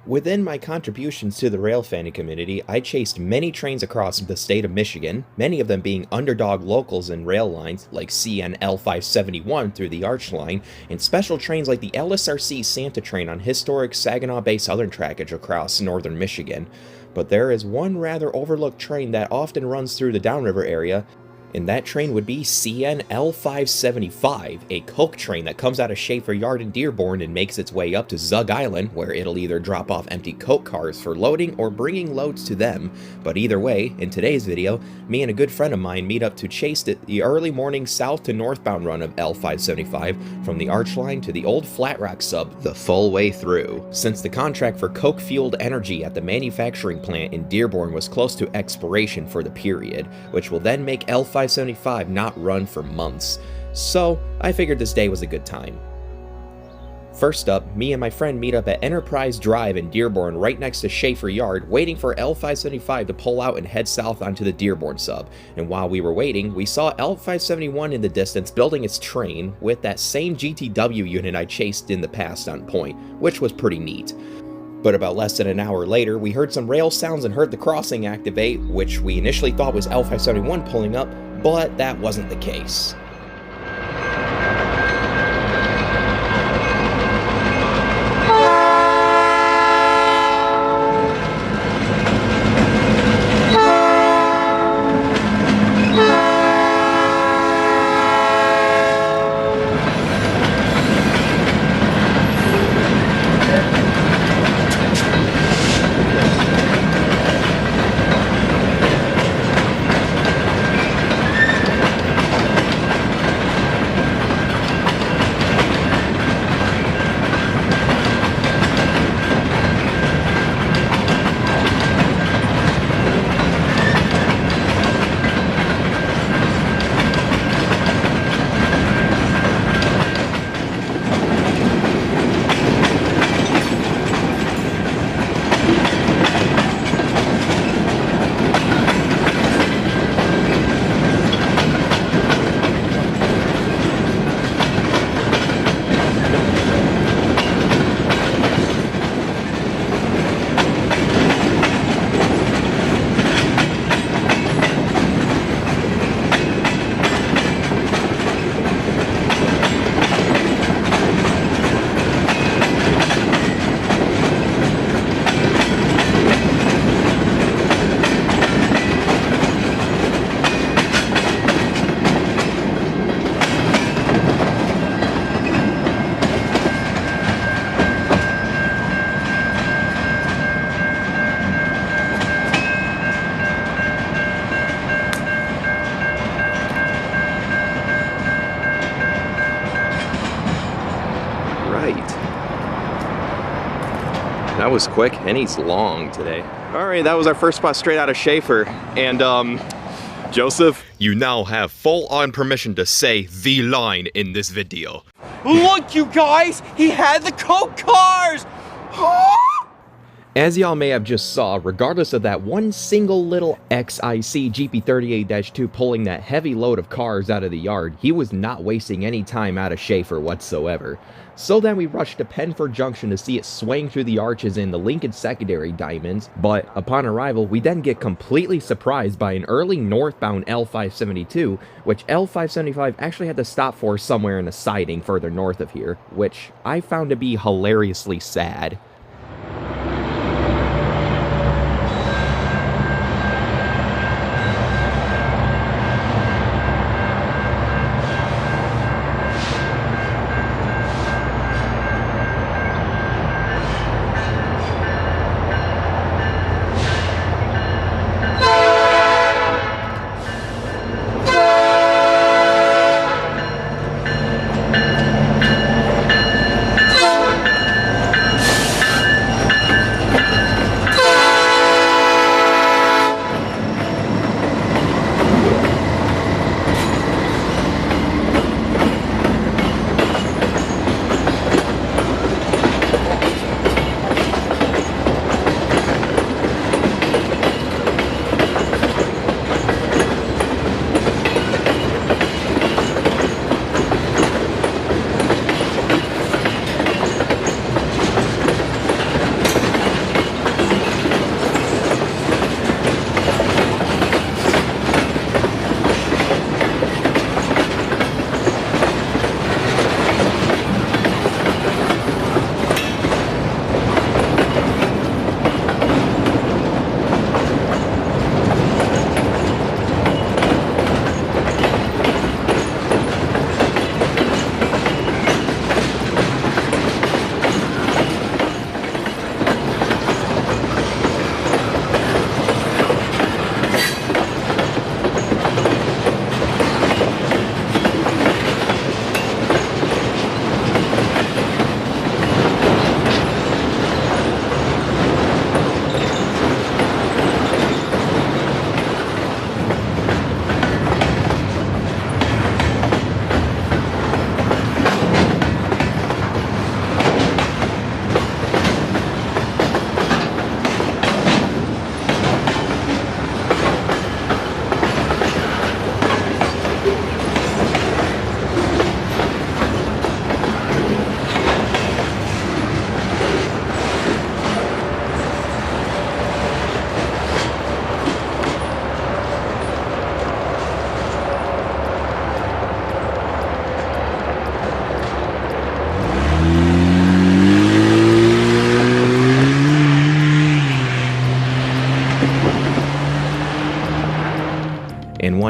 Within my contributions to the rail fanning community, I chased many trains across the state of Michigan, many of them being underdog locals in rail lines like CN L571 through the Arch Line, and special trains like the LSRC Santa train on historic Saginaw Bay Southern trackage across northern Michigan. But there is one rather overlooked train that often runs through the downriver area, and that train would be CN L575, a coke train that comes out of Schaefer Yard in Dearborn and makes its way up to Zug Island, where it'll either drop off empty coke cars for loading or bringing loads to them. But either way, in today's video, me and a good friend of mine meet up to chase the early morning south to northbound run of L575 from the Arch Line to the old Flat Rock sub the full way through. Since the contract for coke-fueled energy at the manufacturing plant in Dearborn was close to expiration for the period, which will then make L575 not run for months, so I figured this day was a good time. First up, me and my friend meet up at Enterprise Drive in Dearborn right next to Schaefer Yard, waiting for L575 to pull out and head south onto the Dearborn sub, and while we were waiting, we saw L571 in the distance building its train with that same GTW unit I chased in the past on point, which was pretty neat. But about less than an hour later, we heard some rail sounds and heard the crossing activate, which we initially thought was L571 pulling up, but that wasn't the case. That was quick, and he's long today. All right, that was our first spot straight out of Schaefer. And Joseph, you now have full-on permission to say the line in this video. Look, you guys, he had the coke cars! As y'all may have just saw, regardless of that one single little XIC GP38-2 pulling that heavy load of cars out of the yard, he was not wasting any time out of Schaefer whatsoever. So then we rushed to Penford Junction to see it swaying through the arches in the Lincoln secondary diamonds, but upon arrival we then get completely surprised by an early northbound L572, which L575 actually had to stop for somewhere in a siding further north of here, which I found to be hilariously sad.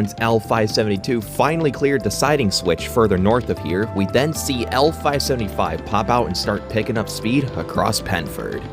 once L572 finally cleared the siding switch further north of here, we then see L575 pop out and start picking up speed across Penford.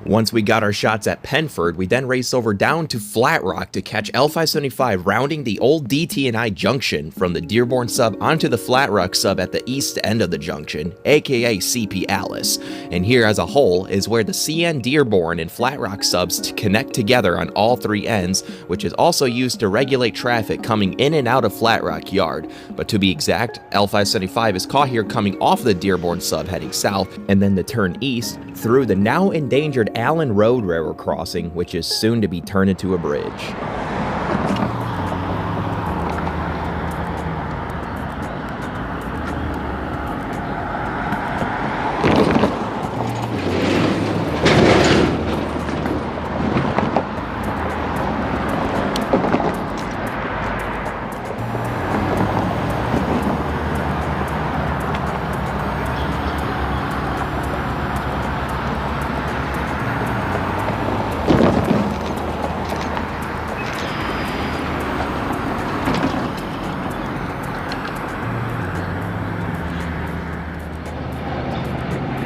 Once we got our shots at Penford, we then raced over down to Flat Rock to catch L575 rounding the old DT&I junction from the Dearborn sub onto the Flat Rock sub at the east end of the junction, aka CP Alice. And here as a whole is where the CN Dearborn and Flat Rock subs connect together on all three ends, which is also used to regulate traffic coming in and out of Flat Rock Yard. But to be exact, L575 is caught here coming off the Dearborn sub heading south, and then to turn east through the now endangered Allen Road railroad crossing, which is soon to be turned into a bridge.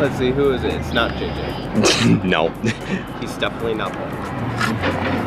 Let's see, who is it? It's not JJ. No. He's definitely not Paul.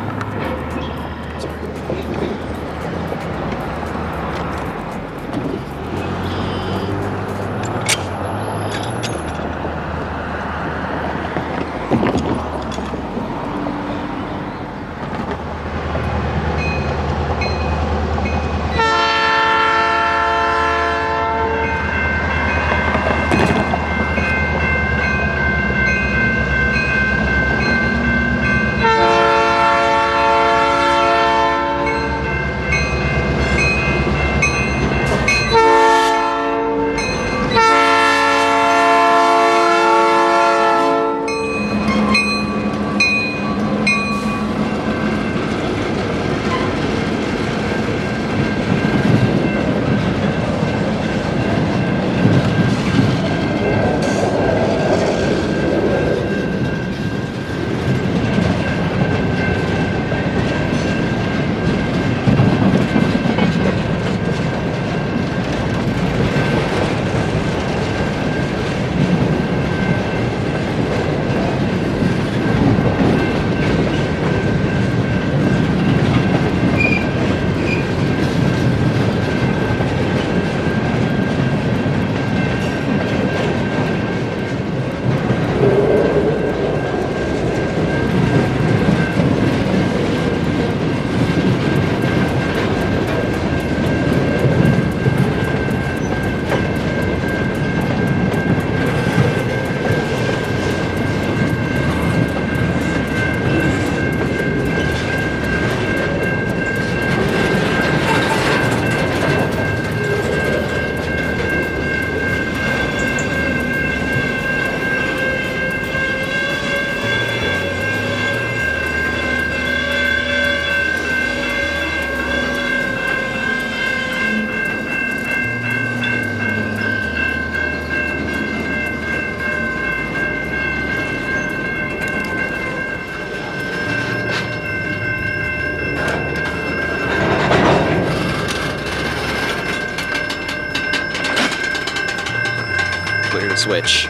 clear the switch.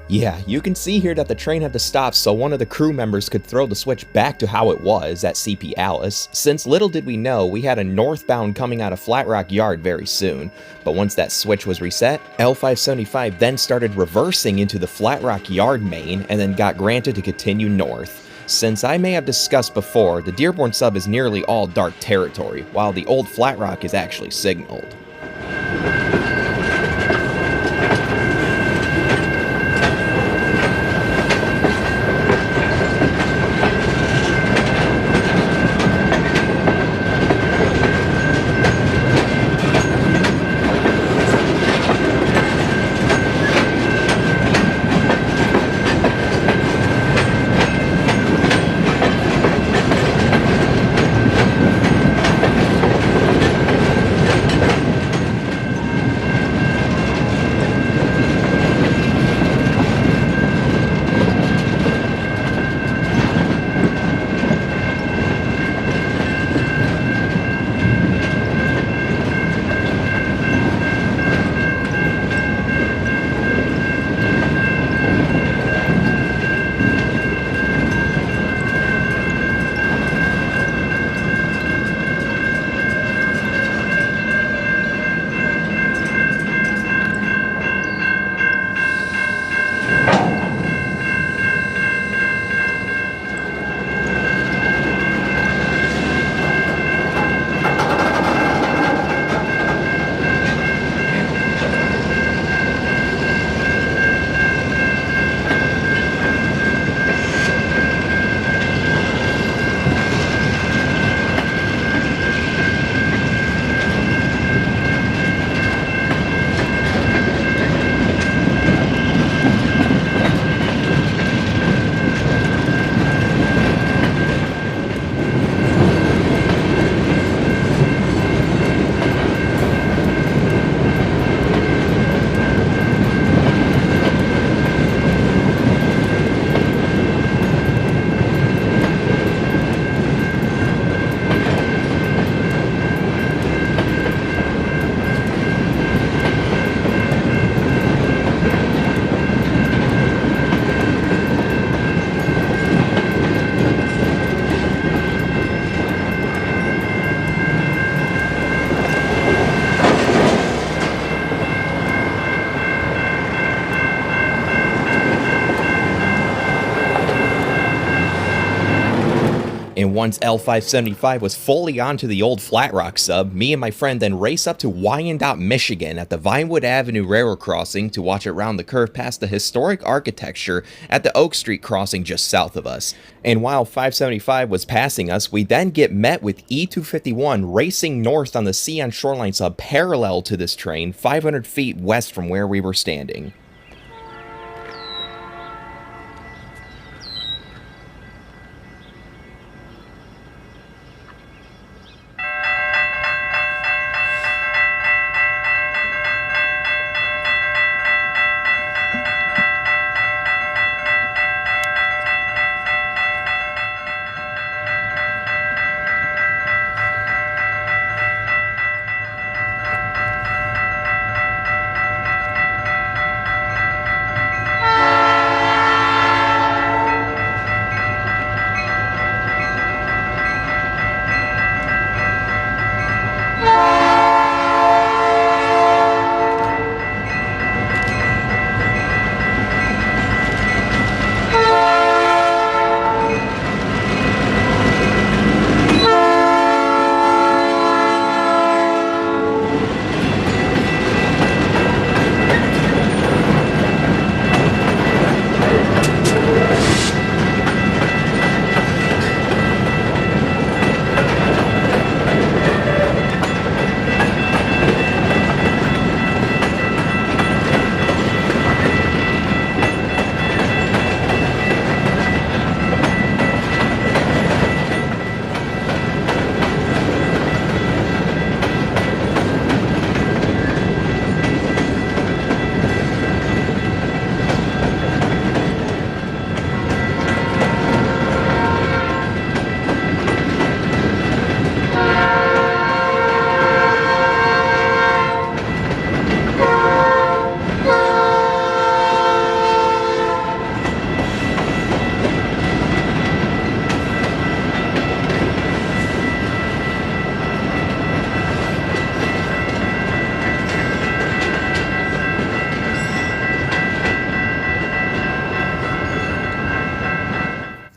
Yeah, you can see here that the train had to stop so one of the crew members could throw the switch back to how it was at CP Alice, since little did we know we had a northbound coming out of Flat Rock Yard very soon. But once that switch was reset, L575 then started reversing into the Flat Rock Yard main and then got granted to continue north. Since I may have discussed before, the Dearborn sub is nearly all dark territory, while the old Flat Rock is actually signaled. And once L575 was fully onto the old Flat Rock sub, me and my friend then race up to Wyandotte, Michigan at the Vinewood Avenue Railroad crossing to watch it round the curve past the historic architecture at the Oak Street crossing just south of us. And while 575 was passing us, we then get met with E251 racing north on the Cian Shoreline sub parallel to this train, 500 feet west from where we were standing.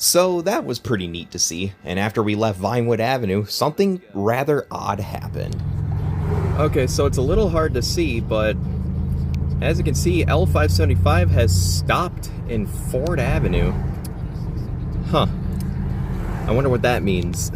So that was pretty neat to see, and after we left Vinewood Avenue, something rather odd happened. Okay, so it's a little hard to see, but as you can see, L575 has stopped in Ford Avenue. Huh. I wonder what that means.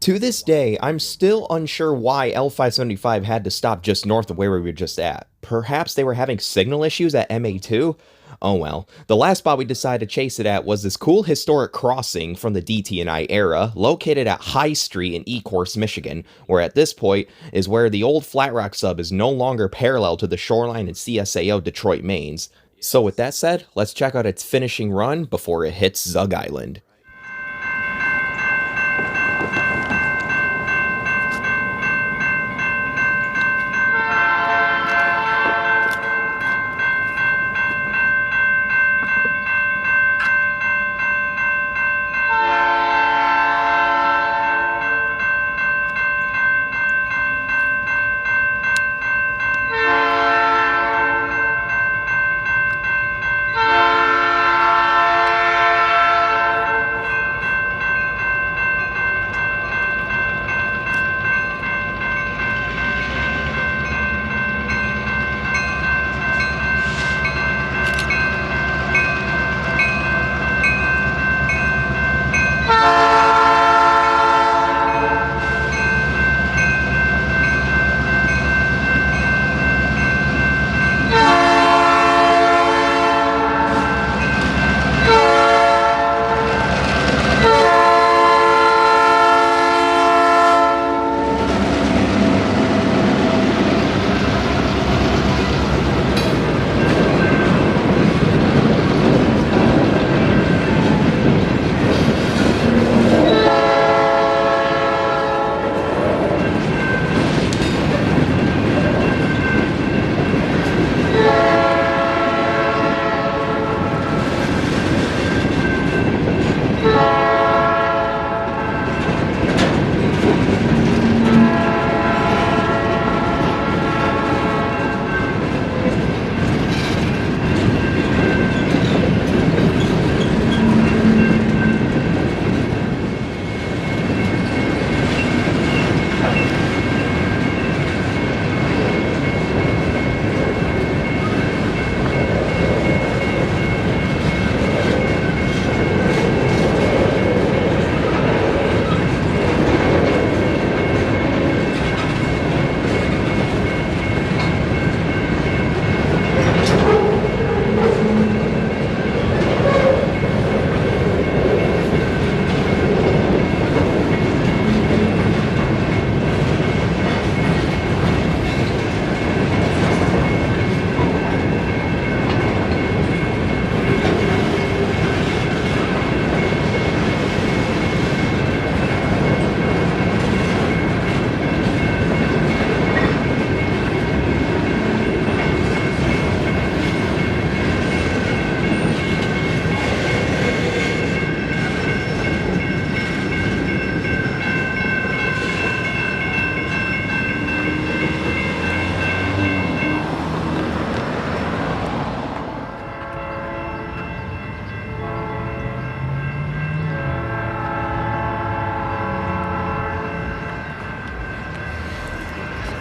To this day, I'm still unsure why L575 had to stop just north of where we were just at. Perhaps they were having signal issues at MA2? Oh well. The last spot we decided to chase it at was this cool historic crossing from the DT&I era, located at High Street in Ecorse, Michigan, where at this point is where the old Flat Rock sub is no longer parallel to the shoreline in CSAO Detroit Mains. So with that said, let's check out its finishing run before it hits Zug Island.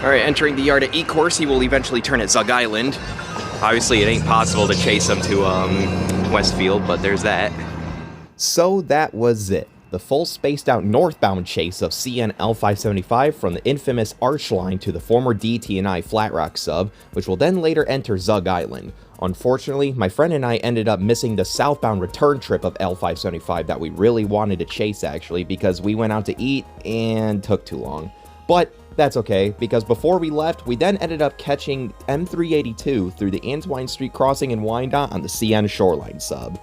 Alright, entering the yard at Ecorse, he will eventually turn at Zug Island. Obviously, it ain't possible to chase him to Westfield, but there's that. So that was it. The full spaced out northbound chase of CN L575 from the infamous Arch Line to the former DT&I Flat Rock sub, which will then later enter Zug Island. Unfortunately, my friend and I ended up missing the southbound return trip of L575 that we really wanted to chase actually, because we went out to eat and took too long. But that's okay, because before we left, we then ended up catching M382 through the Antwine Street crossing in Wyandotte on the CN Shoreline sub.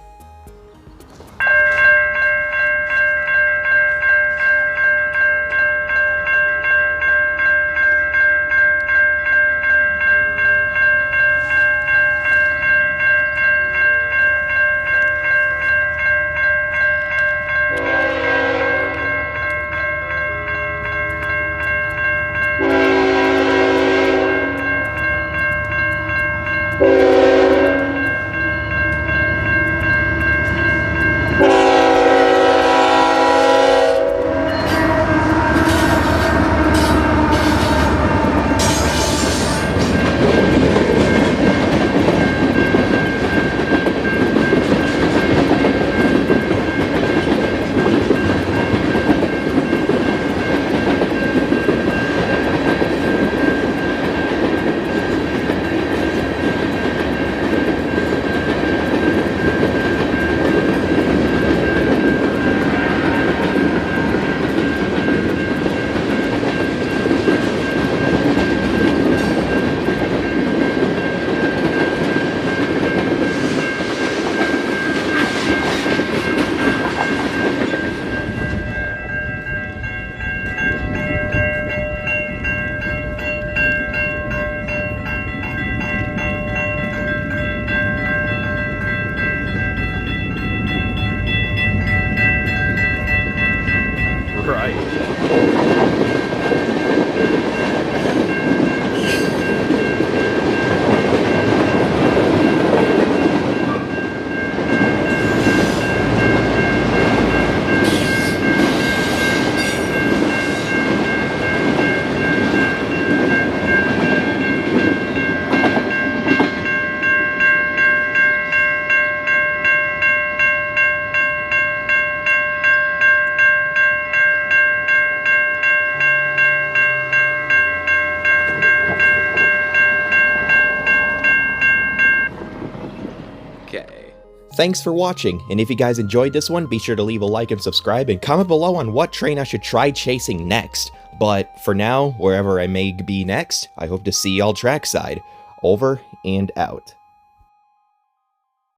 Thanks for watching, and if you guys enjoyed this one, be sure to leave a like and subscribe, and comment below on what train I should try chasing next. But for now, wherever I may be next, I hope to see y'all trackside. Over and out.